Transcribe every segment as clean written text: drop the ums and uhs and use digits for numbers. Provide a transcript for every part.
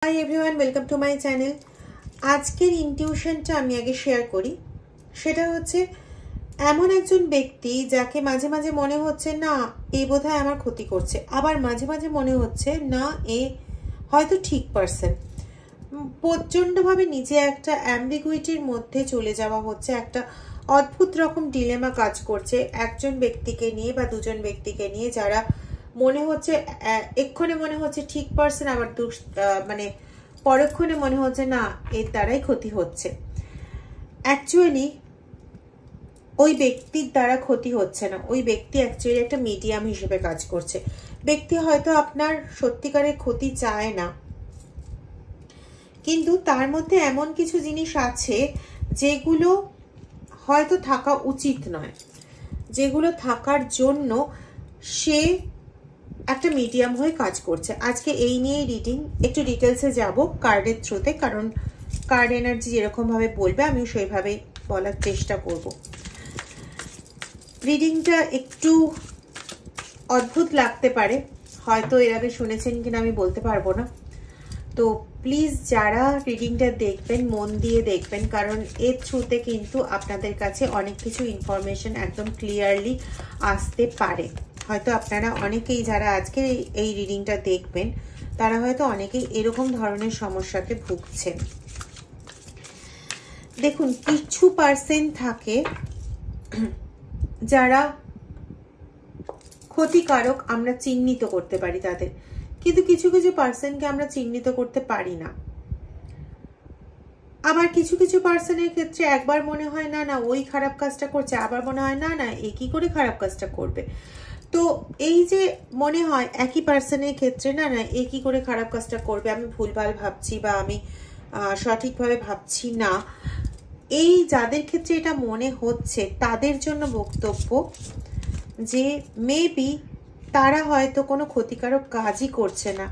Hi everyone, welcome to my channel. আজকের ইনটিউশনটা আমি আগে শেয়ার করি। সেটা হচ্ছে এমন একজন ব্যক্তি যাকে মাঝে মাঝে মনে হচ্ছে না এ বোধহয় আমার ক্ষতি করছে, আবার মাঝে মাঝে মনে হচ্ছে না এ হয়তো ঠিক পারসন। প্রচণ্ডভাবে নিজে একটা অ্যাম্বিগুইটির মধ্যে চলে যাওয়া হচ্ছে, একটা অদ্ভুত রকম ডিলেমা কাজ করছে একজন ব্যক্তিকে নিয়ে বা দুজন ব্যক্তিকে নিয়ে, যারা মনে হচ্ছে এক্ষণে মনে হচ্ছে ঠিক পারসন, আবার মানে পরক্ষণে মনে হচ্ছে না এর দ্বারাই ক্ষতি হচ্ছে। অ্যাকচুয়ালি ওই ব্যক্তির দ্বারা ক্ষতি হচ্ছে না, ওই ব্যক্তি অ্যাকচুয়ালি একটা মিডিয়াম হিসেবে কাজ করছে। ব্যক্তি হয়তো আপনার সত্যিকারের ক্ষতি চায় না, কিন্তু তার মধ্যে এমন কিছু জিনিস আছে যেগুলো হয়তো থাকা উচিত নয়, যেগুলো থাকার জন্য সে একটা মিডিয়াম হয়ে কাজ করছে। আজকে এই নিয়ে রিডিং, একটু ডিটেলসে যাব কার্ডের থ্রুতে, কারণ কার্ড এনার্জি যেরকম ভাবে বলবে আমি সেইভাবেই বলার চেষ্টা করব। রিডিংটা একটু অদ্ভুত লাগতে পারে, হয়তো এর আগে শুনেছেন কিনা আমি বলতে পারবো না। তো প্লিজ যারা রিডিংটা দেখবেন মন দিয়ে দেখবেন, কারণ এর থ্রুতে কিন্তু আপনাদের কাছে অনেক কিছু ইনফরমেশন একদম ক্লিয়ারলি আসতে পারে। হয়তো আপনারা অনেকেই যারা আজকে এই রিডিংটা দেখবেন তারা হয়তো অনেকেই এরকম ধরনের সমস্যাতে ভুগছেন। দেখুন, কিছু পার্সেন্ট থাকে যারা ক্ষতিকারক, আমরা চিহ্নিত করতে পারি তাদের, কিন্তু কিছু কিছু পার্সনকে আমরা চিহ্নিত করতে পারি না। আবার কিছু কিছু পার্সনের ক্ষেত্রে একবার মনে হয় না না ওই খারাপ কাজটা করছে, আবার মনে হয় না না এ কি করে খারাপ কাজটা করবে। তো এই যে মনে হয় একই পার্সনের ক্ষেত্রে না না এ কি করে খারাপ কাজটা করবে, আমি ভুলভাল ভাবছি বা আমি সঠিকভাবে ভাবছি না, এই যাদের ক্ষেত্রে এটা মনে হচ্ছে তাদের জন্য বক্তব্য যে মেবি তারা হয়তো কোনো ক্ষতিকারক কাজই করছে না,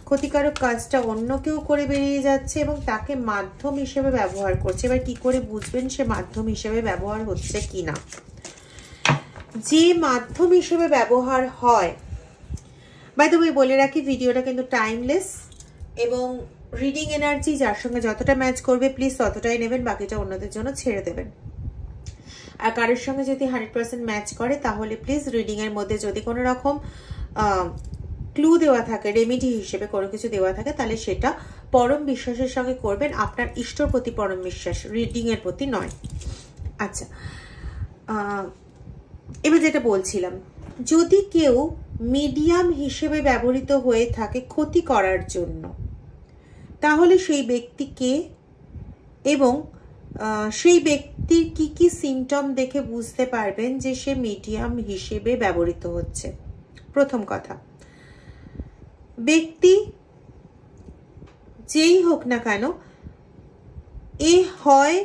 ক্ষতিকারক কাজটা অন্য কেউ করে বেরিয়ে যাচ্ছে এবং তাকে মাধ্যম হিসেবে ব্যবহার করছে। এবার কি করে বুঝবেন সে মাধ্যম হিসেবে ব্যবহার হচ্ছে কিনা? যে মাধ্যম হিসেবে ব্যবহার হয়, বাই দ্য ওয়ে বলে রাখি ভিডিওটা কিন্তু টাইমলেস এবং রিডিং এনার্জি যার সঙ্গে যতটা ম্যাচ করবে প্লিজ ততটাই নেবেন, বাকিটা অন্যদের জন্য ছেড়ে দেবেন। আর কারোর সঙ্গে যদি 100% ম্যাচ করে তাহলে প্লিজ রিডিং এর মধ্যে যদি কোনো রকম ক্লু দেওয়া থাকে, রেমেডি হিসেবে কোনো কিছু দেওয়া থাকে, তাহলে সেটা পরম বিশ্বাসের সঙ্গে করবেন, আপনার ইষ্টর প্রতি পরম বিশ্বাস, রিডিং এর প্রতি নয়। আচ্ছা, এবার যেটা বলছিলাম, যদি কেউ মিডিয়াম হিসেবে ব্যবহৃত হয়ে থাকে ক্ষতি করার জন্য, তাহলে সেই ব্যক্তিকে এবং সেই ব্যক্তির কি কি সিমটম দেখে বুঝতে পারবেন যে সে মিডিয়াম হিসেবে ব্যবহৃত হচ্ছে। প্রথম কথা, ব্যক্তি যেই হোক না কেন, এ হয়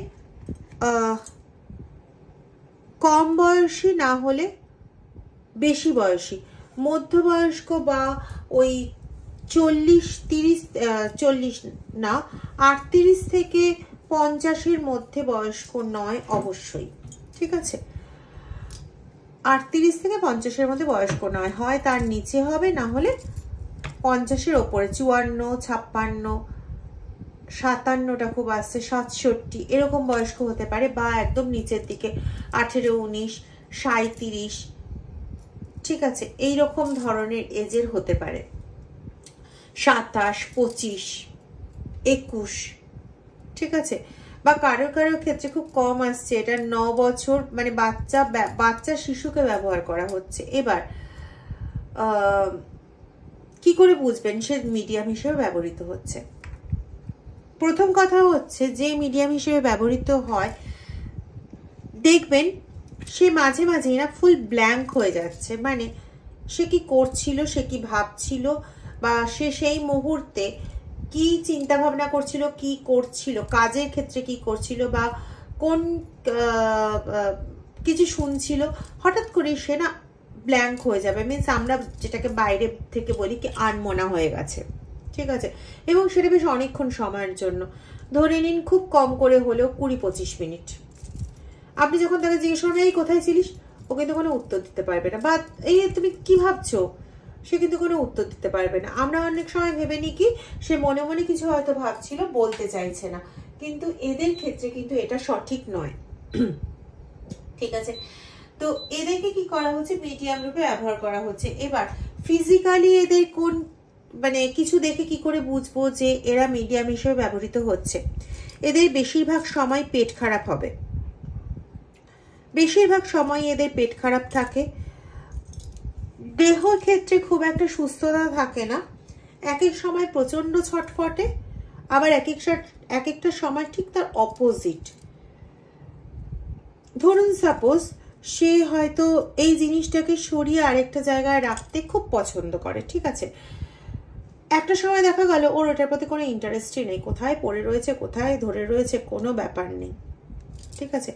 কম বয়সী না হলে বেশি বয়সী, মধ্যবয়স্ক বা ওই 40 না 38 থেকে 50-এর মধ্যে বয়স্ক নয় অবশ্যই, ঠিক আছে? 38 থেকে 50-এর মধ্যে বয়স্ক নয়, হয় তার নিচে হবে, না হলে 50-এর ওপরে, 54, 56, 57টা খুব আসছে, 67 এরকম বয়স্ক হতে পারে, বা একদম নিচের দিকে 18, 19, 37, ঠিক আছে, এইরকম ধরনের এজের হতে পারে, 27, 25, 21, ঠিক আছে? বা কারো কারো ক্ষেত্রে খুব কম আসছে, এটা 9 বছর, মানে বাচ্চা শিশুকে ব্যবহার করা হচ্ছে। এবার কি করে বুঝবেন সে মিডিয়াম হিসেবে ব্যবহৃত হচ্ছে? প্রথম কথা হচ্ছে, যে মিডিয়াম হিসেবে ব্যবহৃত হয় দেখবেন সে মাঝে মাঝেই না ফুল ব্ল্যাঙ্ক হয়ে যাচ্ছে, মানে সে কি করছিল, সে কি ভাবছিল, বা সে সেই মুহূর্তে কি চিন্তা ভাবনা করছিল, কি করছিল, কাজের ক্ষেত্রে কি করছিল, বা কোন কিছু শুনছিল, হঠাৎ করে সে না ব্ল্যাঙ্ক হয়ে যাবে, মিনস আমরা যেটাকে বাইরে থেকে বলি কি আনমনা হয়ে গেছে, ঠিক আছে? এবং সেটা বেশ অনেকক্ষণ সময়ের জন্য, ধরে নিন খুব কম করে হলেও 20-25 মিনিট। আপনি যখন তাকে জিজ্ঞেস করবেন এই কোথায় ছিলিস, ও কিন্তু কোনো উত্তর দিতে পারবে না, বা এই তুমি কি ভাবছো, সে কিন্তু কোনো উত্তর দিতে পারবে না। আমরা অনেক সময় ভেবে নিই কি সে মনে মনে কিছু হয়তো ভাবছিল, বলতে চাইছে না, কিন্তু এদের ক্ষেত্রে কিন্তু এটা সঠিক নয়। ঠিক আছে, তো এদেরকে কি করা হচ্ছে, মিডিয়াম রূপে ব্যবহার করা হচ্ছে। এবার ফিজিক্যালি এদের কোন মানে কিছু দেখে কি করে বুঝবো যে এরা মিডিয়াম হিসেবে ব্যবহৃত হচ্ছে? এদের বেশিরভাগ সময় পেট খারাপ হবে, বেশিরভাগ সময় এদের পেট খারাপ থাকে, দেহ ক্ষেত্রে খুব একটা সুস্থতা থাকে না, এক এক সময় প্রচন্ড ছটফটে, আবার এক একটা সময় ঠিক তার অপোজিট। ধরুন সাপোজ সে হয়তো এই জিনিসটাকে সরিয়ে আরেকটা জায়গায় রাখতে খুব পছন্দ করে, ঠিক আছে, একটা সময় দেখা গেল ওর ওটার প্রতি কোনো ইন্টারেস্টই নেই, কোথায় পড়ে রয়েছে কোথায় ধরে রয়েছে কোনো ব্যাপার নেই। ঠিক আছে,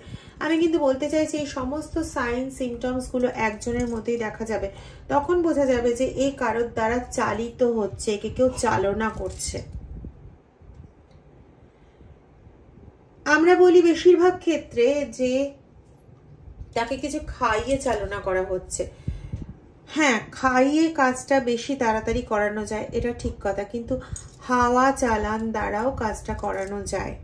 আমি কিন্তু বলতে চাইছি এই সমস্ত সাইন সিমটমস গুলো একজনের মধ্যেই দেখা যাবে, তখন বোঝা যাবে যে এই কারোর দ্বারা চালিত হচ্ছে, একে কেউ চালনা করছে। আমরা বলি বেশিরভাগ ক্ষেত্রে যে তাকে কিছু খাইয়ে চালনা করা হচ্ছে। হ্যাঁ, খাইয়ে কাজটা বেশি তাড়াতাড়ি করানো যায়, এটা ঠিক কথা, কিন্তু হাওয়া চালান দ্বারাও কাজটা করানো যায়।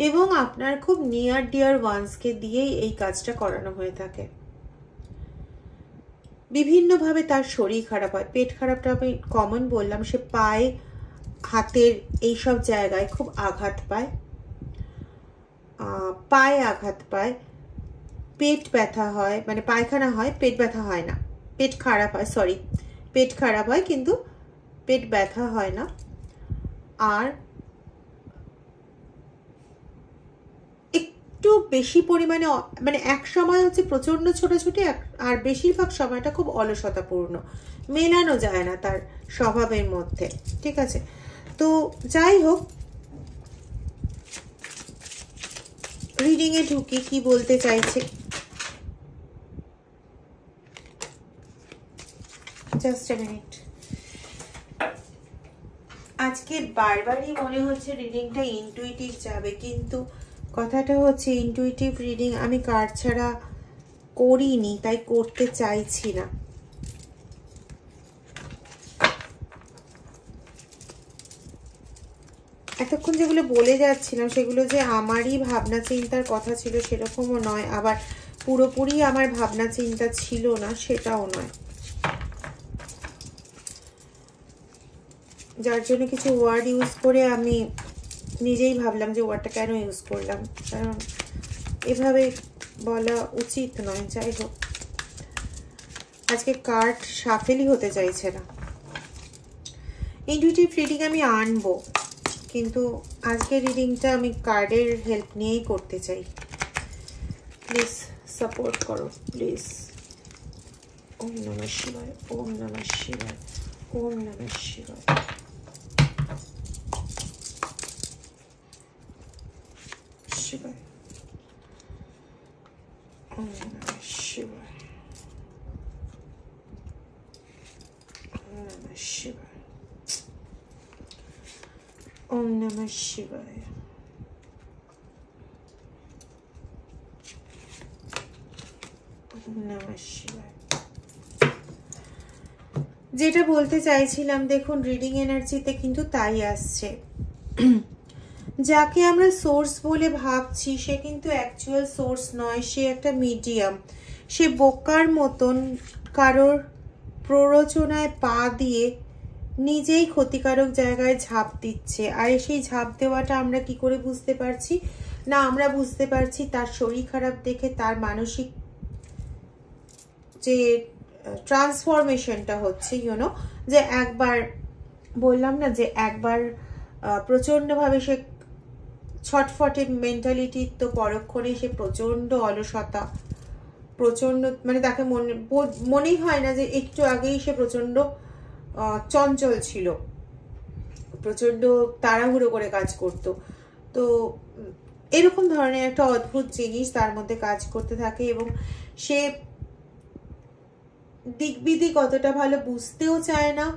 এবং আপনার খুব নিয়ার ডিয়ার ওয়ান্সকে দিয়েই এই কাজটা করানো হয়ে থাকে। বিভিন্নভাবে তার শরীর খারাপ হয়, পেট খারাপটা আমি কমন বললাম, সে পায়ে হাতের এইসব জায়গায় খুব আঘাত পায়, পায়ে আঘাত পায়, পেট ব্যথা হয়, মানে পায়খানা হয়, পেট ব্যথা হয় না, পেট খারাপ হয়, সরি পেট খারাপ হয় কিন্তু পেট ব্যথা হয় না। আর একটু বেশি পরিমাণে মানে এক সময় হচ্ছে প্রচন্ড ছোটাছুটি, আর বেশিরভাগ সময়টা খুব অলসতাপূর্ণ, মেলানো যায় না তার স্বভাবের মধ্যে। ঠিক আছে, তো যাই হোক, রিডিং এ ঢুকি, কি বলতে চাইছে। Just a minute. আজকে বারবারই মনে হচ্ছে রিডিংটা ইনটুইটিভ যাবে, কিন্তু কথাটা হচ্ছে ইনটুইটিভ রিডিং আমি কার্ড ছাড়া করিনি, তাই করতে চাইছি না। এতক্ষণ যেগুলো বলে যাচ্ছিলাম সেগুলো যে আমারই ভাবনা চিন্তার কথা ছিল সেরকমও নয়, আবার পুরোপুরি আমার ভাবনা চিন্তা ছিল না সেটাও নয়, যার জন্য কিছু ওয়ার্ড ইউজ করে আমি নিজেই ভাবলাম যে ওয়ার্ডটা কেন ইউজ করলাম, কারণ এভাবে বলা উচিত নয়। যাই হোক, আজকে কার্ড সাফেলই হতে চাইছে না। ইনটুইটিভ রিডিং আমি আনবো, কিন্তু আজকে রিডিংটা আমি কার্ডের হেল্প নিয়েই করতে চাই। প্লিজ সাপোর্ট করো প্লিজ। ওম নমঃ শিবায়, ওম নমঃ শিবায়, ওম নমঃ শিবায়। শিবায়, ওম নমঃ শিবায়, ওম নমঃ শিবায়, ওম নমঃ শিবায়। যেটা বলতে চাইছিলাম, দেখুন রিডিং এনার্জিতে কিন্তু তাই আসছে। যাকে আমরা সোর্স বলে ভাবছি সে কিন্তু অ্যাকচুয়াল সোর্স নয়, সে একটা মিডিয়াম। সে বোকার মতন কারোর প্ররোচনায় পা দিয়ে নিজেই ক্ষতিকারক জায়গায় ঝাঁপ দিচ্ছে। আর সেই ঝাঁপ দেওয়াটা আমরা কি করে বুঝতে পারছি না, আমরা বুঝতে পারছি তার শরীর খারাপ দেখে, তার মানসিক যে ট্রান্সফরমেশনটা হচ্ছে, ইউনো, যে একবার বললাম না যে একবার প্রচন্ডভাবে সে ছটফটে মেন্টালিটি, তো পরক্ষণে সে প্রচন্ড অলসতা, প্রচন্ড মানে তাকে মনেই হয় না যে একটু আগেই সে প্রচন্ড চঞ্চল ছিল, প্রচন্ড তাড়াহুড়ো করে কাজ করত। তো এরকম ধরনের একটা অদ্ভুত জিনিস তার মধ্যে কাজ করতে থাকে, এবং সে দিকবিদিক অতটা ভালো বুঝতেও চায় না,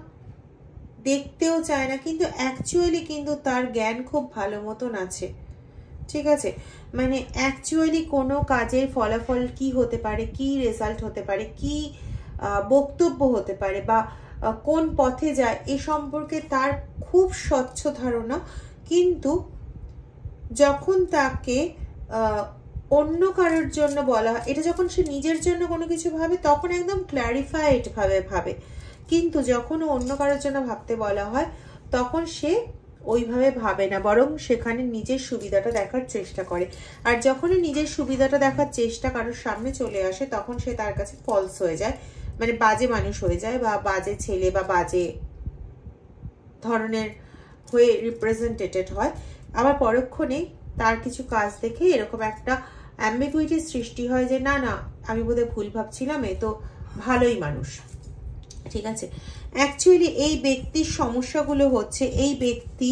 দেখতেও চায় না, কিন্তু অ্যাকচুয়ালি কিন্তু তার জ্ঞান খুব ভালো মতন আছে। ঠিক আছে, মানে অ্যাকচুয়ালি কোনো কাজের ফলাফল কি হতে পারে, কি রেজাল্ট হতে পারে, কি বক্তব্য হতে পারে বা কোন পথে যায় এ সম্পর্কে তার খুব স্বচ্ছ ধারণা, কিন্তু যখন তাকে অন্য কারোর জন্য বলা হয়, এটা যখন সে নিজের জন্য কোনো কিছু ভাবে তখন একদম ক্ল্যারিফাইড ভাবে, কিন্তু যখন অন্য কারোর জন্য ভাবতে বলা হয় তখন সে ওইভাবে ভাবে না, বরং সেখানে নিজের সুবিধাটা দেখার চেষ্টা করে। আর যখনই নিজের সুবিধাটা দেখার চেষ্টা কারোর সামনে চলে আসে তখন সে তার কাছে ফলস হয়ে যায়, মানে বাজে মানুষ হয়ে যায় বা বাজে ছেলে বা বাজে ধরনের হয়ে রিপ্রেজেন্টেটেড হয়। আবার পরক্ষণেই তার কিছু কাজ দেখে এরকম একটা অ্যাম্বিগুইটির সৃষ্টি হয় যে না না আমি বোধহয় ভুল ভাবছিলাম, এ তো ভালোই মানুষ। ঠিক আছে, অ্যাকচুয়ালি এই ব্যক্তির সমস্যাগুলো হচ্ছে এই ব্যক্তি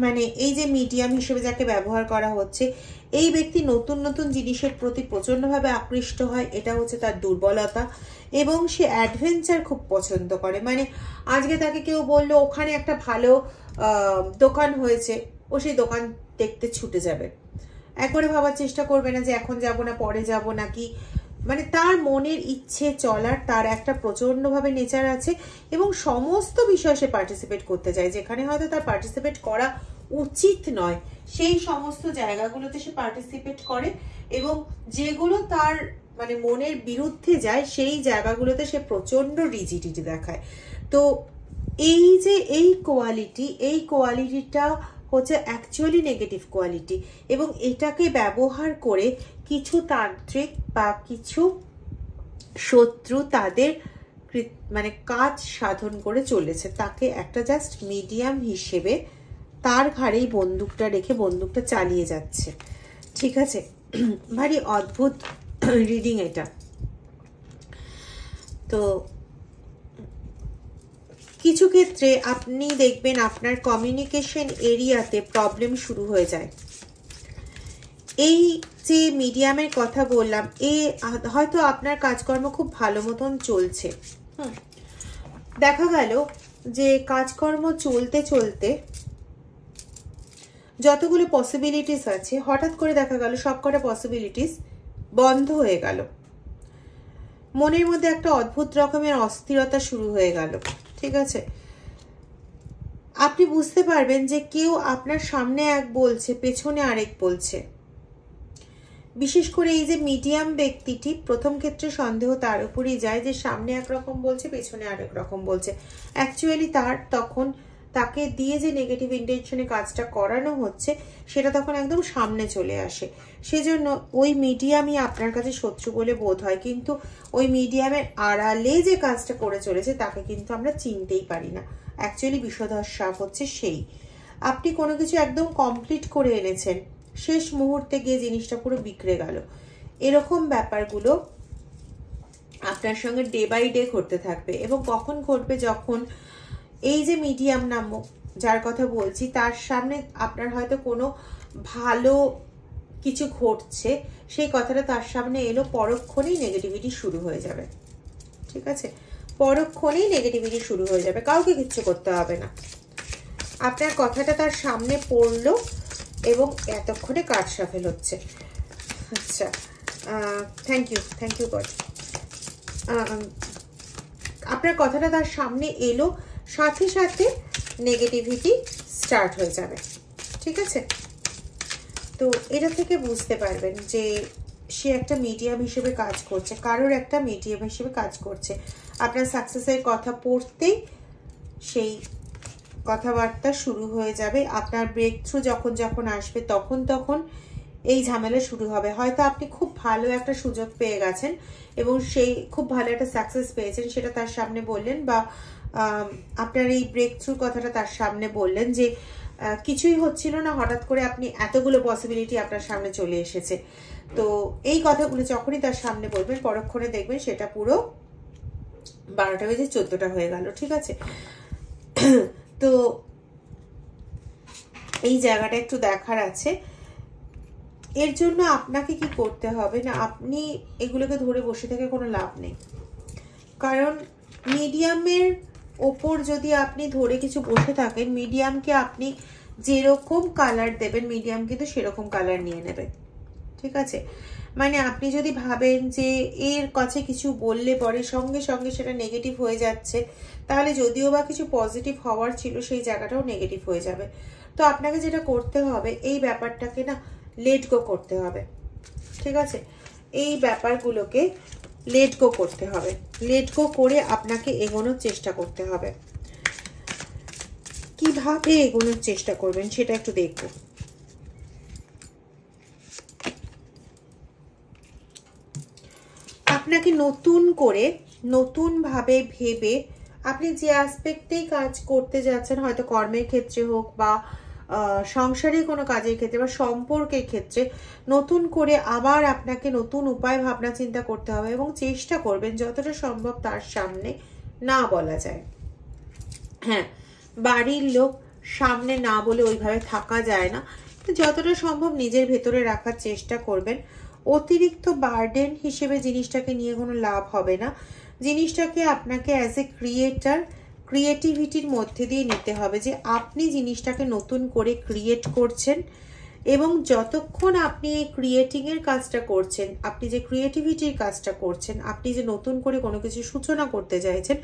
মানে এই যে মিডিয়াম হিসেবে যাকে ব্যবহার করা হচ্ছে এই ব্যক্তি নতুন নতুন জিনিসের প্রতি প্রচন্ডভাবে আকৃষ্ট হয়, এটা হচ্ছে তার দুর্বলতা। এবং সে অ্যাডভেঞ্চার খুব পছন্দ করে, মানে আজকে তাকে কেউ বললো ওখানে একটা ভালো দোকান হয়েছে, ও সেই দোকান দেখতে ছুটে যাবে, একবারে ভাবার চেষ্টা করবে না যে এখন যাব না পরে যাব নাকি, মানে তার মনের ইচ্ছে চলার তার একটা প্রচন্ডভাবে নেচার আছে এবং সমস্ত বিষয়ে সে পার্টিসিপেট করতে চায়, যেখানে হয়তো তার পার্টিসিপেট করা উচিত নয় সেই সমস্ত জায়গাগুলোতে সে পার্টিসিপেট করে, এবং যেগুলো তার মানে মনের বিরুদ্ধে যায় সেই জায়গাগুলোতে সে প্রচন্ড রিজিডিটি দেখায়। তো এই যে এই কোয়ালিটিটা হচ্ছে অ্যাকচুয়ালি নেগেটিভ কোয়ালিটি, এবং এটাকে ব্যবহার করে কিছু তান্ত্রিক বা কিছু শত্রু তাদের মানে কাজ সাধন করে চলেছে, তাকে একটা জাস্ট মিডিয়াম হিসেবে তার ঘাড়েই বন্দুকটা রেখে বন্দুকটা চালিয়ে যাচ্ছে। ঠিক আছে, ভারী অদ্ভুত রিডিং এটা। তো কিছু ক্ষেত্রে আপনি দেখবেন আপনার কমিউনিকেশন এরিয়াতে প্রবলেম শুরু হয়ে যায়। এই যে মিডিয়ামের কথা বললাম, হয়তো আপনার কাজকর্ম খুব ভালো মতন চলছে, দেখা গেল যে কাজকর্ম চলতে চলতে যতগুলো পসিবিলিটিস আছে হঠাৎ করে দেখা গেল সবকটা পসিবিলিটিস বন্ধ হয়ে গেল, মনের মধ্যে একটা অদ্ভুত রকমের অস্থিরতা শুরু হয়ে গেল। ঠিক আছে, আপনি বুঝতে পারবেন যে কেউ আপনার সামনে এক বলছে পেছনে আরেক বলছে। বিশেষ করে এই যে মিডিয়াম ব্যক্তিটি, প্রথম ক্ষেত্রে সন্দেহ তার উপরেই যায় যে সামনে একরকম বলছে পেছনে আরেক রকম বলছে। অ্যাকচুয়ালি তখন তাকে দিয়ে যে নেগেটিভ ইন্টেনশনে কাজটা করানো হচ্ছে সেটা তখন একদম সামনে চলে আসে, সেজন্য ওই মিডিয়ামই আপনার কাছে শত্রু বলে বোধ হয়, কিন্তু ওই মিডিয়ামের আড়ালে যে কাজটা করে চলেছে তাকে কিন্তু আমরা চিনতেই পারি না। অ্যাকচুয়ালি বিষধর সাপ হচ্ছে সেই, আপনি কোনো কিছু একদম কমপ্লিট করে এনেছেন, শেষ মুহূর্তে গিয়ে জিনিসটা পুরো বিগড়ে গেল। এরকম ব্যাপারগুলো আপনার সঙ্গে ডে বাই ডে ঘটতে থাকবে, এবং কখন ঘটবে যখন এই যে মিডিয়াম নামক যার কথা বলছি তার সামনে আপনার হয়তো কোনো ভালো কিছু ঘটছে, সেই কথাটা তার সামনে এলো, পরক্ষণেই নেগেটিভিটি শুরু হয়ে যাবে। ঠিক আছে, পরক্ষণেই নেগেটিভিটি শুরু হয়ে যাবে, কাউকে কিচ্ছু করতে হবে না, আপনার কথাটা তার সামনে পড়লো এবং এতক্ষণে কার্ড শাফেল হচ্ছে। আচ্ছা, থ্যাংক ইউ গড। আপনার কথাটা তার সামনে এলো, সাথে সাথে নেগেটিভিটি স্টার্ট হয়ে যাবে। ঠিক আছে, তো এটা থেকে বুঝতে পারবেন যে সে একটা মিডিয়াম হিসেবে কাজ করছে, কারোর একটা মিডিয়াম হিসেবে কাজ করছে। আপনার সাকসেসের কথা পড়তেই সেই কথাবার্তা শুরু হয়ে যাবে, আপনার ব্রেক থ্রু যখন আসবে তখন এই ঝামেলা শুরু হবে। হয়তো আপনি খুব ভালো একটা সুযোগ পেয়ে গেছেন এবং সেই খুব ভালো একটা সাকসেস পেয়েছেন, সেটা তার সামনে বললেন, বা আপনার এই ব্রেক থ্রু কথাটা তার সামনে বললেন যে কিছুই হচ্ছিল না, হঠাৎ করে আপনি এতগুলো পসিবিলিটি আপনার সামনে চলে এসেছে। তো এই কথাগুলো যখনই তার সামনে বলবেন পরক্ষণে দেখবেন সেটা পুরো 12টা বেজে 14টা হয়ে গেল। ঠিক আছে, তো এই জায়গাটা একটু দেখার আছে। এর জন্য আপনাকে কি করতে হবে না, আপনি এগুলোকে ধরে বসে থেকে কোনো লাভ নেই, কারণ মিডিয়ামের ওপর যদি আপনি ধরে কিছু বসে থাকেন, মিডিয়ামকে আপনি যেরকম কালার দেবেন মিডিয়াম কিন্তু সেরকম কালার নিয়ে নেবে। ঠিক আছে, মানে আপনি যদি ভাবেন যে এর কাছে কিছু বললে পরে সঙ্গে সঙ্গে সেটা নেগেটিভ হয়ে যাচ্ছে, তাহলে যদিও বা কিছু পজিটিভ হওয়ার ছিল সেই জায়গাটাও নেগেটিভ হয়ে যাবে। তো আপনাকে যেটা করতে হবে, এই ব্যাপারটাকে না লেট গো করতে হবে, ঠিক আছে? এই ব্যাপারগুলোকে লেট গো করতে হবে। লেট গো করে আপনাকে এগোনোর চেষ্টা করতে হবে। কিভাবে এগোনোর চেষ্টা করবেন সেটা একটু দেখব। আপনাকে নতুন করে নতুনভাবে ভেবে আপনি যে অ্যাসপেক্টেই কাজ করতে যাচ্ছেন, হয়তো কর্মের ক্ষেত্রে হোক বা সংসারে কোনো কাজের ক্ষেত্রে বা সম্পর্কের ক্ষেত্রে, নতুন করে আবার আপনাকে নতুন উপায় ভাবনা চিন্তা করতে হবে এবং চেষ্টা করবেন যতটা সম্ভব তার সামনে না বলা যায়। হ্যাঁ, বাড়ির লোক সামনে না বলে ওইভাবে থাকা যায় না, যতটা সম্ভব নিজের ভেতরে রাখার চেষ্টা করবেন। অতিরিক্ত বার্ডেন হিসেবে জিনিসটাকে নিয়ে কোনো লাভ হবে না। জিনিসটাকে আপনাকে অ্যাজ এ ক্রিয়েটার ক্রিয়েটিভিটির মধ্যে দিয়ে নিতে হবে, যে আপনি জিনিসটাকে নতুন করে ক্রিয়েট করছেন এবং যতক্ষণ আপনি এই ক্রিয়েটিংয়ের কাজটা করছেন, আপনি যে ক্রিয়েটিভিটির কাজটা করছেন, আপনি যে নতুন করে কোনো কিছু সূচনা করতে চাইছেন,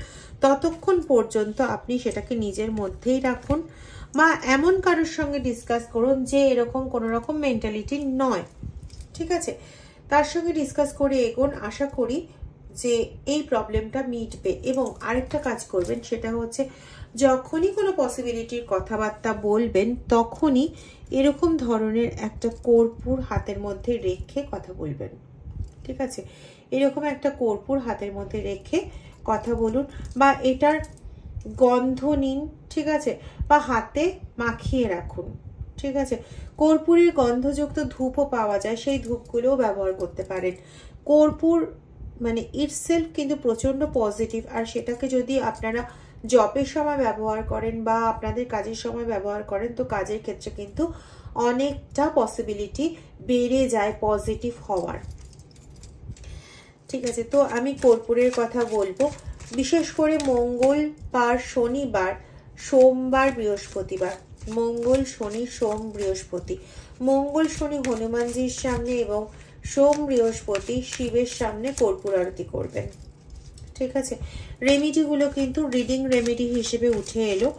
ততক্ষণ পর্যন্ত আপনি সেটাকে নিজের মধ্যেই রাখুন বা এমন কারোর সঙ্গে ডিসকাস করুন যে এরকম কোনো রকম মেন্টালিটি নয়, ঠিক আছে? তার সঙ্গে ডিসকাস করে এগোন। আশা করি যে এই প্রবলেমটা মিটবে। এবং আরেকটা কাজ করবেন, সেটা হচ্ছে যখনই কোনো পসিবিলিটির কথাবার্তা বলবেন, তখনই এরকম ধরনের একটা কর্পূর হাতের মধ্যে রেখে কথা বলবেন, ঠিক আছে? এরকম একটা কর্পূর হাতের মধ্যে রেখে কথা বলুন বা এটার গন্ধ নিন, ঠিক আছে? বা হাতে মাখিয়ে রাখুন, ঠিক আছে? কর্পূরের গন্ধযুক্ত ধূপও পাওয়া যায়, সেই ধূপগুলোও ব্যবহার করতে পারেন। কর্পূর মানে ইটসেলফ কিন্তু প্রচন্ড পজিটিভ, আর সেটাকে যদি আপনারা জবের সময় ব্যবহার করেন বা আপনাদের কাজের সময় ব্যবহার করেন, তো কাজের ক্ষেত্রে কিন্তু অনেকটা পসিবিলিটি বেড়ে যায় পজিটিভ হওয়ার, ঠিক আছে? তো আমি কর্পূরের কথা বলবো, বিশেষ করে মঙ্গলবার, শনিবার, সোমবার, বৃহস্পতিবার। মঙ্গল, শনি, সোম, বৃহস্পতি। মঙ্গল শনি হনুমানজির সামনে এবং সোম বৃহস্পতি শিবের সামনে কর্পূর আরতি করবেন, ঠিক আছে? রেমিডিগুলো কিন্তু রিডিং রেমিডি হিসেবে উঠে এলো।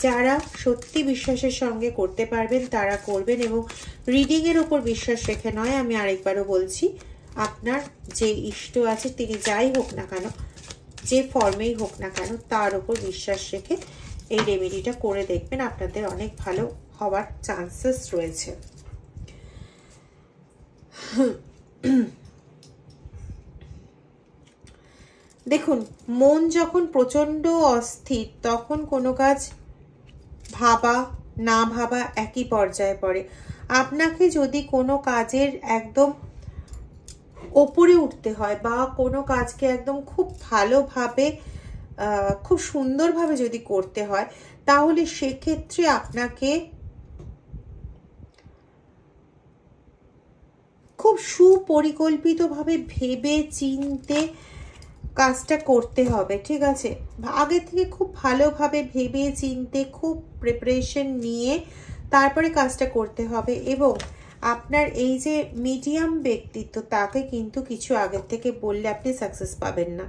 যারা সত্যি বিশ্বাসের সঙ্গে করতে পারবেন তারা করবেন, এবং রিডিং এর উপর বিশ্বাস রেখে নয়, আমি আরেকবারও বলছি, আপনার যে ইষ্ট আছে তিনি যাই হোক না কেন, যে ফর্মেই হোক না কেন, তার উপর বিশ্বাস রেখে এই রেমেডিটা করে দেখবেন, আপনাদের অনেক ভালো হওয়ার চান্সেস রয়েছে। দেখুন, মন যখন প্রচন্ড অস্থির, তখন কোনো কাজ ভাবা না ভাবা একই পর্যায়ে পড়ে। আপনাকে যদি কোনো কাজের একদম ওপরে উঠতে হয় বা কোনো কাজকে একদম খুব ভালোভাবে খুব সুন্দরভাবে যদি করতে হয়, তাহলে সেক্ষেত্রে আপনাকে খুব সুপরিকল্পিতভাবে ভেবে চিনতে কাজটা করতে হবে, ঠিক আছে? আগে থেকে খুব ভালোভাবে ভেবে চিনতে খুব প্রিপারেশন নিয়ে তারপরে কাজটা করতে হবে। এবং আপনার এই যে মিডিয়াম ব্যক্তিত্ব, তাকে কিন্তু কিছু আগের থেকে বললে আপনি সাকসেস পাবেন না।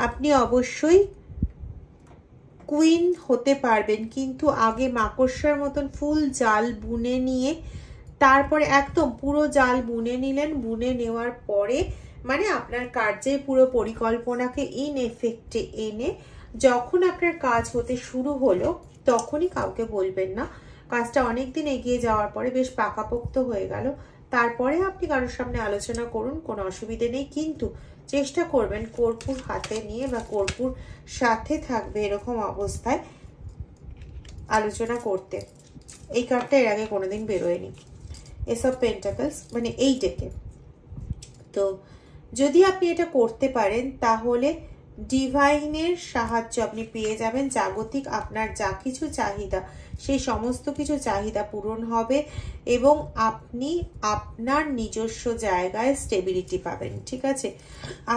আপনি অবশ্যই কুইন হতে পারবেন, কিন্তু আগে মাকড়সার মতন ফুল জাল বুনে নিয়ে তারপরে একদম পুরো জাল বুনে নিলেন। বুনে নেওয়ার পরে মানে আপনার কার্যের পুরো পরিকল্পনাকে ইন এফেক্টে এনে যখন আপনার কাজ হতে শুরু হলো, তখনই কাউকে বলবেন না। কাজটা অনেকদিন এগিয়ে যাওয়ার পরে বেশ পাকাপোক্ত হয়ে গেল, তারপরে আপনি কারোর সামনে আলোচনা করুন, কোনো অসুবিধে নেই। কিন্তু চেষ্টা করবেন কর্পূর হাতে নিয়ে বা কর্পূর সাথে থাকবে এরকম অবস্থায় আলোচনা করতে। এই কার্ডটা এর আগে কোনোদিন বেরোয়নি, এস অফ পেন্টাকলস, মানে এই ডেকে। তো যদি আপনি এটা করতে পারেন, তাহলে ডিভাইনের সাহায্য আপনি পেয়ে যাবেন। জাগতিক আপনার যা কিছু চাহিদা, সেই সমস্ত কিছু চাহিদা পূরণ হবে এবং আপনি আপনার নিজস্ব জায়গায় স্টেবিলিটি পাবেন, ঠিক আছে?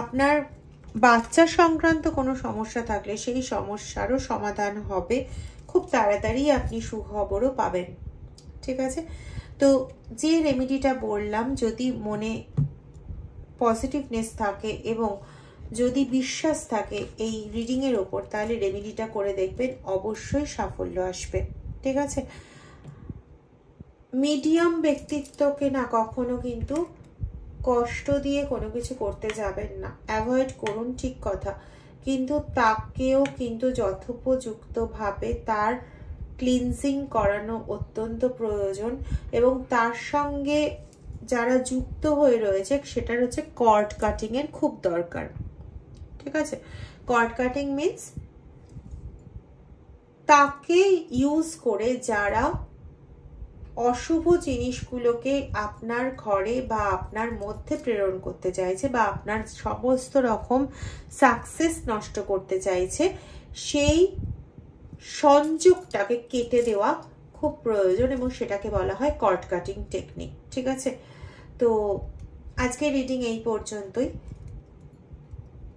আপনার বাচ্চা সংক্রান্ত কোনো সমস্যা থাকলে সেই সমস্যারও সমাধান হবে, খুব তাড়াতাড়ি আপনি সুখবরও পাবেন, ঠিক আছে? তো যে রেমেডিটা বললাম, যদি মনে পজিটিভনেস থাকে এবং যদি বিশ্বাস থাকে এই রিডিং এর ওপর, তাহলে রেমেডিটা করে দেখবেন, অবশ্যই সাফল্য আসবে। ঠিক আছে, মিডিয়াম ব্যক্তিত্বকে না কখনো কিন্তু কষ্ট দিয়ে কোনো কিছু করতে যাবেন না, অ্যাভয়েড করুন, ঠিক কথা, কিন্তু তাকেও কিন্তু যথোপযুক্তভাবে তার ক্লিনজিং করানো অত্যন্ত প্রয়োজন। এবং তার সঙ্গে যারা যুক্ত হয়ে রয়েছে সেটার হচ্ছে কর্ড কাটিং এর খুব দরকার। ঠিক আছে, কর্ড কাটিং মিন্স তাকে ইউজ করে যারা অশুভ জিনিসগুলোকে আপনার ঘরে বা আপনার মধ্যে প্রেরণ করতে চাইছে বা আপনার সমস্ত রকম সাকসেস নষ্ট করতে চাইছে, সেই সংযোগটাকে কেটে দেওয়া খুব প্রয়োজন এবং সেটাকে বলা হয় কর্ড কাটিং টেকনিক। ঠিক আছে, তো আজকে রিডিং এই পর্যন্তই।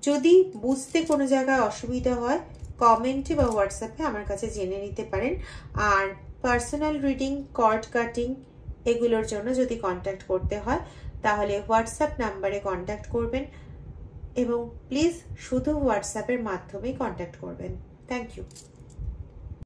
যদি বুঝতে কোনো জায়গায় অসুবিধা হয় কমেন্টে বা হোয়াটসঅ্যাপে আমার কাছে জেনে নিতে পারেন। আর পার্সোনাল রিডিং, কর্ড কাটিং এগুলোর জন্য যদি কন্ট্যাক্ট করতে হয় তাহলে হোয়াটসঅ্যাপ নাম্বারে কন্ট্যাক্ট করবেন এবং প্লিজ শুধু হোয়াটসঅ্যাপের মাধ্যমেই কন্ট্যাক্ট করবেন। Thank you.